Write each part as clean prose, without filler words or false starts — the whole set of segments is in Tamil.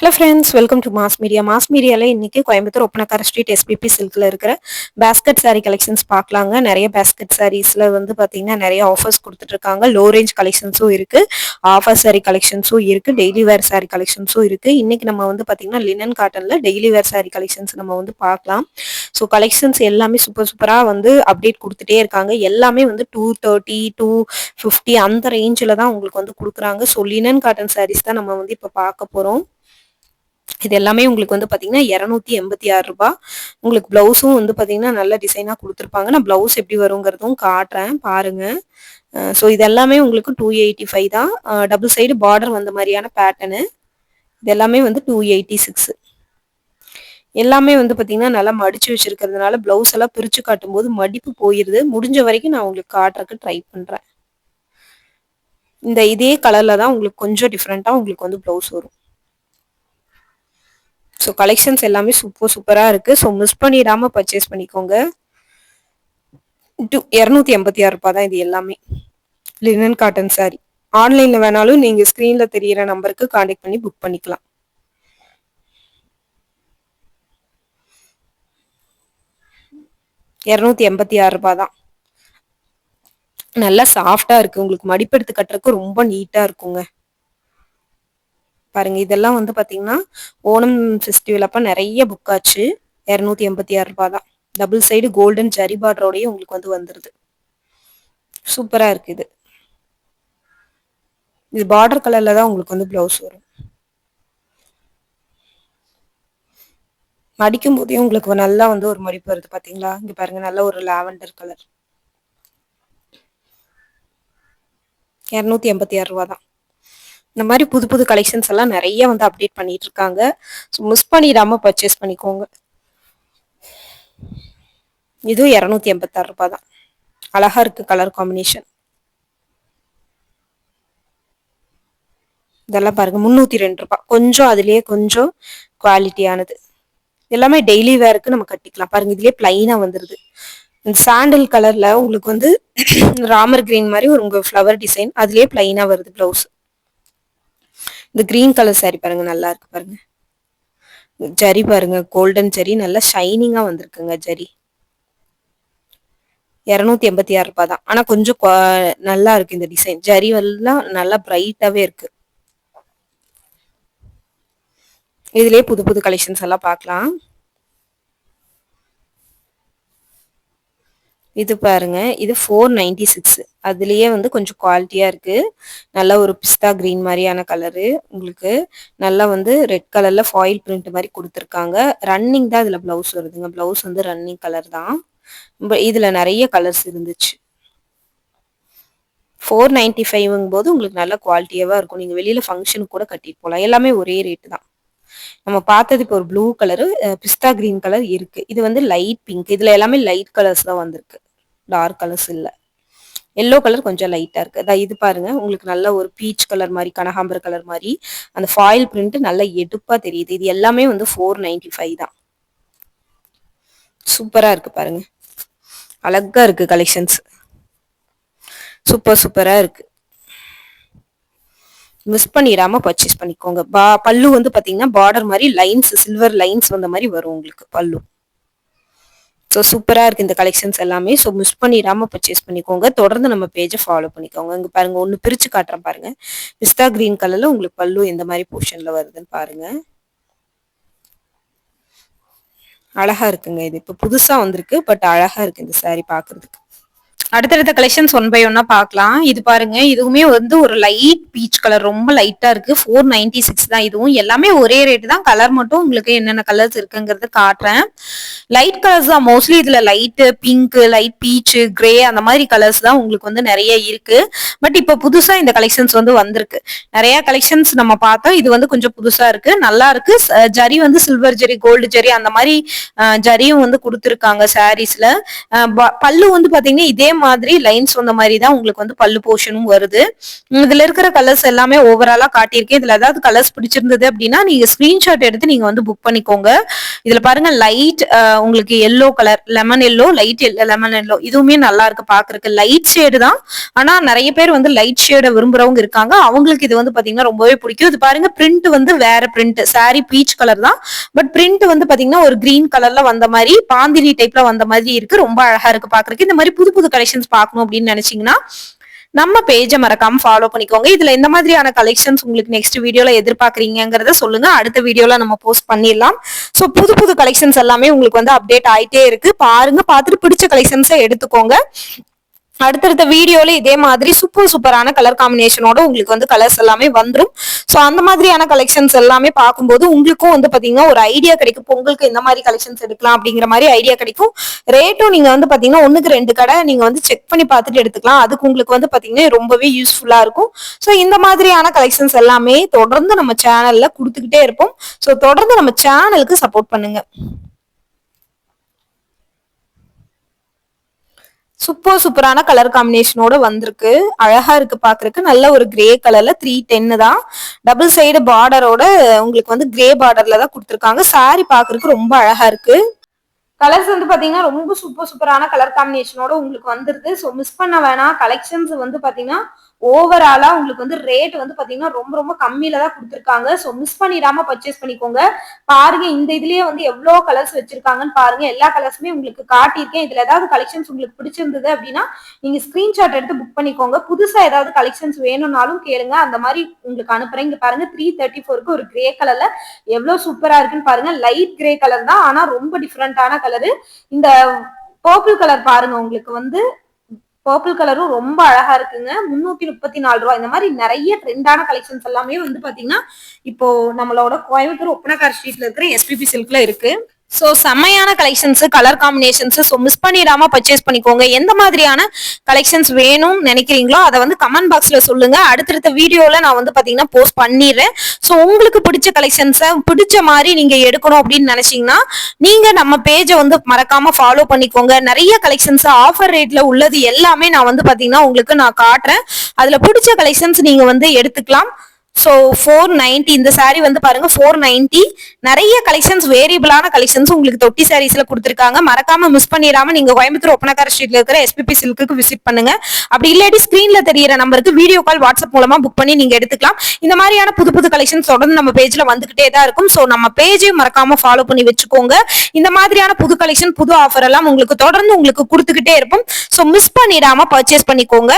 Hello friends, welcome to mass media. Mass மீடியாவில் இன்னைக்கு கோயம்புத்தூர் ஒப்பனக்கார ஸ்ட்ரீட் எஸ்பிபி சில்கில் இருக்கிற பேஸ்கட் சாரீ கலெக்ஷன்ஸ் பார்க்கலாங்க. நிறைய பேஸ்கட் சாரீஸில் வந்து பார்த்தீங்கன்னா நிறைய ஆஃபர்ஸ் கொடுத்துட்டு இருக்காங்க. லோ ரேஞ்ச் கலெக்ஷன்ஸும் இருக்கு, ஆஃபர் சாரீ கலெக்ஷன்ஸும் இருக்கு, டெய்லி வேர் சாரீ கலெக்ஷன்ஸும் இருக்கு. இன்னைக்கு நம்ம வந்து பார்த்தீங்கன்னா லினன் காட்டன்ல டெய்லி வேர் சாரீ கலெக்ஷன்ஸ் நம்ம வந்து பார்க்கலாம். ஸோ கலெக்ஷன்ஸ் எல்லாமே சூப்பராக வந்து அப்டேட் கொடுத்துட்டே இருக்காங்க. எல்லாமே வந்து 230, 250 அந்த ரேஞ்சில் தான் உங்களுக்கு வந்து கொடுக்குறாங்க. ஸோ லினன் காட்டன் சாரீஸ் தான் நம்ம வந்து இப்போ பார்க்க போகிறோம். இது எல்லாமே உங்களுக்கு வந்து பாத்தீங்கன்னா 286 ரூபாய். உங்களுக்கு பிளவுஸும் வந்து பாத்தீங்கன்னா நல்ல டிசைனா கொடுத்துருப்பாங்க. நான் பிளவுஸ் எப்படி வருங்கிறதும் காட்டுறேன் பாருங்க. ஸோ இது எல்லாமே உங்களுக்கு 285 தான். டபுள் சைடு பார்டர் வந்த மாதிரியான பேட்டர்னு. இது எல்லாமே வந்து 286. எல்லாமே வந்து பாத்தீங்கன்னா நல்லா மடிச்சு வச்சிருக்கிறதுனால பிளவுஸ் எல்லாம் பிரிச்சு காட்டும் போது மடிப்பு போயிருது. முடிஞ்ச வரைக்கும் நான் உங்களுக்கு காட்டுறதுக்கு ட்ரை பண்றேன். இந்த இதே கலர்ல தான் உங்களுக்கு கொஞ்சம் டிஃப்ரெண்டா உங்களுக்கு வந்து பிளவுஸ் வரும். ஸோ கலெக்ஷன்ஸ் எல்லாமே சூப்பராக இருக்கு. ஸோ மிஸ் பண்ணிடாம பர்ச்சேஸ் பண்ணிக்கோங்க. 286 ரூபாய் தான் இது எல்லாமே. லினன் காட்டன் சாரி ஆன்லைன்ல வேணாலும் நீங்க ஸ்கிரீன்ல தெரியற நம்பருக்கு கான்டாக்ட் பண்ணி புக் பண்ணிக்கலாம். ரூபாய் தான். நல்லா சாஃப்டா இருக்கு. உங்களுக்கு மடிப்பெடுத்து கட்டுறதுக்கு ரொம்ப நீட்டா இருக்குங்க. பாருங்க, இதெல்லாம் வந்து பாத்தீங்கன்னா ஓணம் ஃபெஸ்டிவல் அப்ப நிறைய புக் ஆச்சு. 286 ரூபாய் தான். டபுள் சைடு கோல்டன் ஜரி பார்டரோடய உங்களுக்கு வந்து வந்துருது. சூப்பரா இருக்கு. இது பார்டர் கலர்ல தான் உங்களுக்கு வந்து பிளவுஸ் வரும். மடிக்கும் போதே உங்களுக்கு நல்லா வந்து ஒரு மடிப்பு வருது பாத்தீங்களா? இங்க பாருங்க, நல்ல ஒரு லாவெண்டர் கலர். 286 ரூபாய் தான். இந்த மாதிரி புது கலெக்ஷன்ஸ் எல்லாம் நிறைய வந்து அப்டேட் பண்ணிட்டு இருக்காங்க. ஸோ மிஸ் பண்ணிடாம பர்ச்சேஸ் பண்ணிக்கோங்க. இதுவும் 286 ரூபாய் தான். அழகா இருக்கு கலர் காம்பினேஷன். இதெல்லாம் பாருங்க 302 ரூபாய். கொஞ்சம் அதுலயே கொஞ்சம் குவாலிட்டியானது. எல்லாமே டெய்லி வேருக்கு நம்ம கட்டிக்கலாம். பாருங்க, இதுலயே பிளைனா வந்துருது. இந்த சாண்டல் கலர்ல உங்களுக்கு வந்து ராமர் கிரீன் மாதிரி ஒரு உங்க ஃப்ளவர் டிசைன் அதுலயே பிளைனா வருது பிளவுஸ். இந்த கிரீன் கலர் சாரி பாருங்க, நல்லா இருக்கு பாருங்க. ஜரி பாருங்க, கோல்டன் ஜரி நல்லா ஷைனிங்கா வந்திருக்குங்க ஜரி. 286 ரூபாய் தான். ஆனா கொஞ்சம் நல்லா இருக்கு இந்த டிசைன். ஜரி எல்லாம் நல்லா பிரைட்டாவே இருக்கு. இதுலயே புது கலெக்ஷன்ஸ் எல்லாம் பார்க்கலாம். இது பாருங்க, இது 496. அதுலயே வந்து கொஞ்சம் குவாலிட்டியா இருக்கு. நல்ல ஒரு பிஸ்தா கிரீன் மாதிரியான கலரு. உங்களுக்கு நல்லா வந்து ரெட் கலர்ல ஃபாயில் பிரிண்ட் மாதிரி கொடுத்துருக்காங்க. ரன்னிங் தான் இதுல பிளவுஸ் வருதுங்க. பிளவுஸ் வந்து ரன்னிங் கலர் தான். இதுல நிறைய கலர்ஸ் இருந்துச்சு. 495 போது உங்களுக்கு நல்ல குவாலிட்டியாவா இருக்கும். நீங்க வெளியில ஃபங்க்ஷனுக்கு கூட கட்டிட்டு போகலாம். எல்லாமே ஒரே ரேட்டு தான். நம்ம பார்த்தது இப்போ ஒரு ப்ளூ கலரு, பிஸ்தா கிரீன் கலர் இருக்கு. இது வந்து லைட் பிங்க். இதுல எல்லாமே லைட் கலர்ஸ் தான் வந்திருக்கு, டார்க் கலர்ஸ் இல்ல. எல்லோ கலர் கொஞ்சம் லைட்டா இருக்கு. அதான் இது பாருங்க, உங்களுக்கு நல்ல ஒரு பீச் கலர் மாதிரி, கனகாம்பர கலர் மாதிரி அந்த ஃபாயில் பிரிண்ட் நல்ல எடுப்பா தெரியுது. இது எல்லாமே வந்து 495 தான். சூப்பரா இருக்கு பாருங்க, அழகா இருக்கு கலெக்ஷன்ஸ். சூப்பரா இருக்கு. மிஸ் பண்ணிடாம பர்ச்சேஸ் பண்ணிக்கோங்க. பல்லு வந்து பாத்தீங்கன்னா பார்டர் மாதிரி லைன்ஸ், சில்வர் லைன்ஸ் வந்த மாதிரி வரும் உங்களுக்கு பல்லு. ஸோ சூப்பரா இருக்கு இந்த கலெக்ஷன்ஸ் எல்லாமே. ஸோ மிஸ் பண்ணிடாம பர்ச்சேஸ் பண்ணிக்கோங்க. தொடர்ந்து நம்ம பேஜை ஃபாலோ பண்ணிக்கோங்க. இங்க பாருங்க, ஒன்னு பிரிச்சு காட்டுறேன் பாருங்க. பிஸ்தா கிரீன் கலர்ல உங்களுக்கு பல்லு எந்த மாதிரி போர்ஷன்ல வருதுன்னு பாருங்க. அழகா இருக்குங்க. இது இப்ப புதுசா வந்திருக்கு, பட் அழகா இருக்கு இந்த சாரி பாக்குறதுக்கு. அடுத்தடுத்த கலெக்ஷன்ஸ் ஒன் பை ஒன்னா பார்க்கலாம். இது பாருங்க, இதுவுமே வந்து ஒரு லைட் பீச் கலர், ரொம்ப லைட்டா இருக்கு. 496 தான். இதுவும் எல்லாமே ஒரே ரேட் தான். கலர் மட்டும் உங்களுக்கு என்னென்ன கலர்ஸ் இருக்குங்கிறத காட்டுறேன். லைட் கலர்ஸ் தான் மோஸ்ட்லி. இதுல light pink, light beach, grey அந்த மாதிரி கலர்ஸ் தான் உங்களுக்கு வந்து நிறைய இருக்கு. பட் இப்ப புதுசா இந்த கலெக்ஷன்ஸ் வந்து வந்திருக்கு. நிறைய கலெக்ஷன்ஸ் நம்ம பார்த்தோம். இது வந்து கொஞ்சம் புதுசா இருக்கு, நல்லா இருக்கு. ஜரி வந்து சில்வர் ஜரி, கோல்டு ஜரி அந்த மாதிரி ஜரியும் வந்து கொடுத்துருக்காங்க சாரீஸ்ல. பல்லு வந்து பாத்தீங்கன்னா இதே மாதிரி லைன்ஸ் வந்த மாதிரி தான் உங்களுக்கு வந்து பல்லு போர்ஷனும் வருது. இதுல இருக்கிற கலர்ஸ் எல்லாமே ஓவராலா காட்டியிருக்கேன். இதுல ஏதாவது கலர்ஸ் பிடிச்சிருந்தது அப்படின்னா நீங்க ஸ்கிரீன்ஷாட் எடுத்து நீங்க வந்து புக் பண்ணிக்கோங்க. இதுல பாருங்க லைட் உங்களுக்கு yellow colour, lemon yellow, light lemon yellow, இதுவுமே நல்லா இருக்கு பாக்குறதுக்கு. லைட் ஷேடு தான், ஆனா நிறைய பேர் வந்து லைட் ஷேட விரும்புறவங்க இருக்காங்க. அவங்களுக்கு இது வந்து பாத்தீங்கன்னா ரொம்பவே பிடிக்கும். இது பாருங்க பிரிண்ட் வந்து வேற பிரிண்ட், சாரி பீச் கலர் தான், பட் பிரிண்ட் வந்து பாத்தீங்கன்னா ஒரு கிரீன் கலர்ல வந்த மாதிரி பாந்தினி டைப்ல வந்த மாதிரி இருக்கு. ரொம்ப அழகா இருக்கு பாக்குறதுக்கு. இந்த மாதிரி புது புது கலெக்ஷன்ஸ் பார்க்கணும் அப்படின்னு நினைச்சீங்கன்னா நம்ம பேஜை மறக்காம ஃபாலோ பண்ணிக்கோங்க. இதுல எந்த மாதிரியான கலெக்ஷன்ஸ் உங்களுக்கு நெக்ஸ்ட் வீடியோல எதிர்பார்க்கறீங்கிறத சொல்லுங்க. அடுத்த வீடியோல நம்ம போஸ்ட் பண்ணிடலாம். சோ புது புது கலெக்ஷன்ஸ் எல்லாமே உங்களுக்கு வந்து அப்டேட் ஆயிட்டே இருக்கு. பாருங்க, பார்த்துட்டு பிடிச்ச கலெக்ஷன்ஸை எடுத்துக்கோங்க. அடுத்தடுத்த வீடியோல இதே மாதிரி சூப்பரான கலர் காம்பினேஷனோட உங்களுக்கு வந்து கலர்ஸ் எல்லாமே வந்துடும். சோ அந்த மாதிரியான கலெக்ஷன்ஸ் எல்லாமே பார்க்கும்போது உங்களுக்கும் வந்து பாத்தீங்கன்னா ஒரு ஐடியா கிடைக்கும். பொங்கலுக்கு இந்த மாதிரி கலெக்ஷன்ஸ் எடுக்கலாம் அப்படிங்கிற மாதிரி ஐடியா கிடைக்கும். ரேட்டும் நீங்க வந்து பாத்தீங்கன்னா 1க்கு 2 கடை நீங்க வந்து செக் பண்ணி பார்த்துட்டு எடுத்துக்கலாம். அதுக்கு உங்களுக்கு வந்து பாத்தீங்கன்னா ரொம்பவே யூஸ்ஃபுல்லா இருக்கும். சோ இந்த மாதிரியான கலெக்ஷன்ஸ் எல்லாமே தொடர்ந்து நம்ம சேனல்ல கொடுத்துக்கிட்டே இருப்போம். சோ தொடர்ந்து நம்ம சேனலுக்கு சப்போர்ட் பண்ணுங்க. சூப்பரான கலர் காம்பினேஷனோட வந்திருக்கு. அழகா இருக்கு பாக்குறதுக்கு. நல்ல ஒரு கிரே கலர்ல 310 தான். டபுள் சைடு பார்டரோட உங்களுக்கு வந்து கிரே பார்டர்ல தான் கொடுத்துருக்காங்க. சாரி பாக்குறதுக்கு ரொம்ப அழகா இருக்கு. கலர்ஸ் வந்து பாத்தீங்கன்னா ரொம்ப சூப்பரான கலர் காம்பினேஷனோட உங்களுக்கு வந்துருது. ஸோ மிஸ் பண்ண வேணாம். கலெக்ஷன்ஸ் வந்து பாத்தீங்கன்னா ஓவராலா உங்களுக்கு வந்து ரேட் வந்து பாத்தீங்கன்னா ரொம்ப கம்மியில தான் கொடுத்துருக்காங்க. ஸோ மிஸ் பண்ணிடாம பர்ச்சேஸ் பண்ணிக்கோங்க. பாருங்க, இந்த இதுலயே வந்து எவ்வளவு கலர்ஸ் வச்சிருக்காங்கன்னு பாருங்க. எல்லா கலர்ஸுமே உங்களுக்கு காட்டியிருக்கேன். இதுல ஏதாவது கலெக்ஷன்ஸ் உங்களுக்கு பிடிச்சிருந்தது அப்படின்னா நீங்க ஸ்கிரீன்ஷாட் எடுத்து புக் பண்ணிக்கோங்க. புதுசா ஏதாவது கலெக்ஷன்ஸ் வேணும்னாலும் கேளுங்க, அந்த மாதிரி உங்களுக்கு அனுப்புறேன். இங்க பாருங்க 334க்கு ஒரு கிரே கலர்ல எவ்வளவு சூப்பரா இருக்குன்னு பாருங்க. லைட் கிரே கலர் தான், ஆனா ரொம்ப டிஃப்ரெண்டான கலரு. இந்த பர்பிள் கலர் பாருங்க, உங்களுக்கு வந்து பர்பிள் கலரும் ரொம்ப அழகா இருக்குங்க. 334 ரூபாய். இந்த மாதிரி நிறைய ட்ரெண்டான கலெக்ஷன்ஸ் எல்லாமே வந்து பாத்தீங்கன்னா இப்போ நம்மளோட கோயம்புத்தூர் ஒப்பனக்கார் ஸ்ட்ரீட்ல இருக்கிற எஸ்பிபி சில்க்ல இருக்கு. சோ செம்மையான collections, colour combinations. So miss பண்ணிடாம பர்ச்சேஸ் பண்ணிக்கோங்க. எந்த மாதிரியான கலெக்ஷன்ஸ் வேணும்னு நினைக்கிறீங்களோ அதை வந்து கமெண்ட் பாக்ஸ்ல சொல்லுங்க. அடுத்தடுத்த வீடியோல நான் வந்து பாத்தீங்கன்னா போஸ்ட் பண்ணிடுறேன். சோ உங்களுக்கு பிடிச்ச கலெக்ஷன்ஸை பிடிச்ச மாதிரி நீங்க எடுக்கணும் அப்படின்னு நினைச்சீங்கன்னா நீங்க நம்ம பேஜை வந்து மறக்காம ஃபாலோ பண்ணிக்கோங்க. நிறைய கலெக்ஷன்ஸ் ஆஃபர் ரேட்ல உள்ளது எல்லாமே நான் வந்து பாத்தீங்கன்னா உங்களுக்கு நான் காட்டுறேன். அதுல பிடிச்ச கலெக்ஷன்ஸ் நீங்க வந்து எடுத்துக்கலாம். ஸோ 490 இந்த சாரி வந்து பாருங்க 490. நிறைய கலெக்ஷன்ஸ், வேரியபிளான கலெக்ஷன்ஸ் உங்களுக்கு தொட்டி சாரீஸ்ல கொடுத்துருக்காங்க. மறக்காம மிஸ் பண்ணிடாம நீங்க கோயம்புத்தூர் ஒப்பனக்கார ஸ்ட்ரீட்ல இருக்கிற எஸ்பிபி சில்க்கு விசிட் பண்ணுங்க. அப்படி இல்லாட்டி ஸ்கிரீன்ல தெரியற நம்பருக்கு வீடியோ கால் வாட்ஸ்அப் மூலமா புக் பண்ணி நீங்க எடுத்துக்கலாம். இந்த மாதிரியான புது கலெக்ஷன்ஸ் தொடர்ந்து நம்ம பேஜ்ல வந்துகிட்டே தான் இருக்கும். ஸோ நம்ம பேஜையும் மறக்காம ஃபாலோ பண்ணி வச்சுக்கோங்க. இந்த மாதிரியான புது கலெக்ஷன், புது ஆஃபர் எல்லாம் உங்களுக்கு தொடர்ந்து உங்களுக்கு கொடுத்துக்கிட்டே இருப்போம். ஸோ மிஸ் பண்ணிடாம பர்ச்சேஸ் பண்ணிக்கோங்க.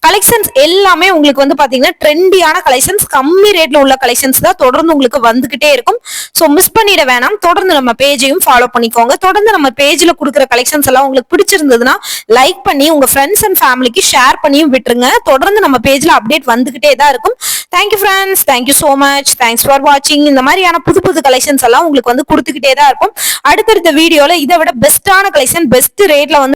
கலெக்ஷன்ஸ் எல்லாமே உங்களுக்கு வந்து பாத்தீங்கன்னா ட்ரெண்டியான கலெக்ஷன்ஸ், கம்மி ரேட்ல உள்ள கலெக்ஷன்ஸ் தான் தொடர்ந்து உங்களுக்கு வந்துகிட்டே இருக்கும். சோ மிஸ் பண்ணிட வேணாம். தொடர்ந்து நம்ம பேஜையும் ஃபாலோ பண்ணிக்கோங்க. தொடர்ந்து நம்ம பேஜ்ல கொடுக்குற கலெக்ஷன்ஸ் எல்லாம் உங்களுக்கு பிடிச்சிருந்ததுன்னா லைக் பண்ணி உங்க ஃப்ரெண்ட்ஸ் அண்ட் ஃபேமிலிக்கு ஷேர் பண்ணியும் விட்டுருங்க. தொடர்ந்து நம்ம பேஜ்ல அப்டேட் வந்துகிட்டே தான் இருக்கும். Thank you friends, thank you so much, thanks for வாட்சிங். இந்த மாதிரியான புது கலெக்ஷன்ஸ் எல்லாம் உங்களுக்கு வந்து கொடுத்துக்கிட்டே தான் இருக்கும். அடுத்தடுத்த வீடியோல இதை விட பெஸ்டான கலெக்ஷன், பெஸ்ட் ரேட்ல வந்து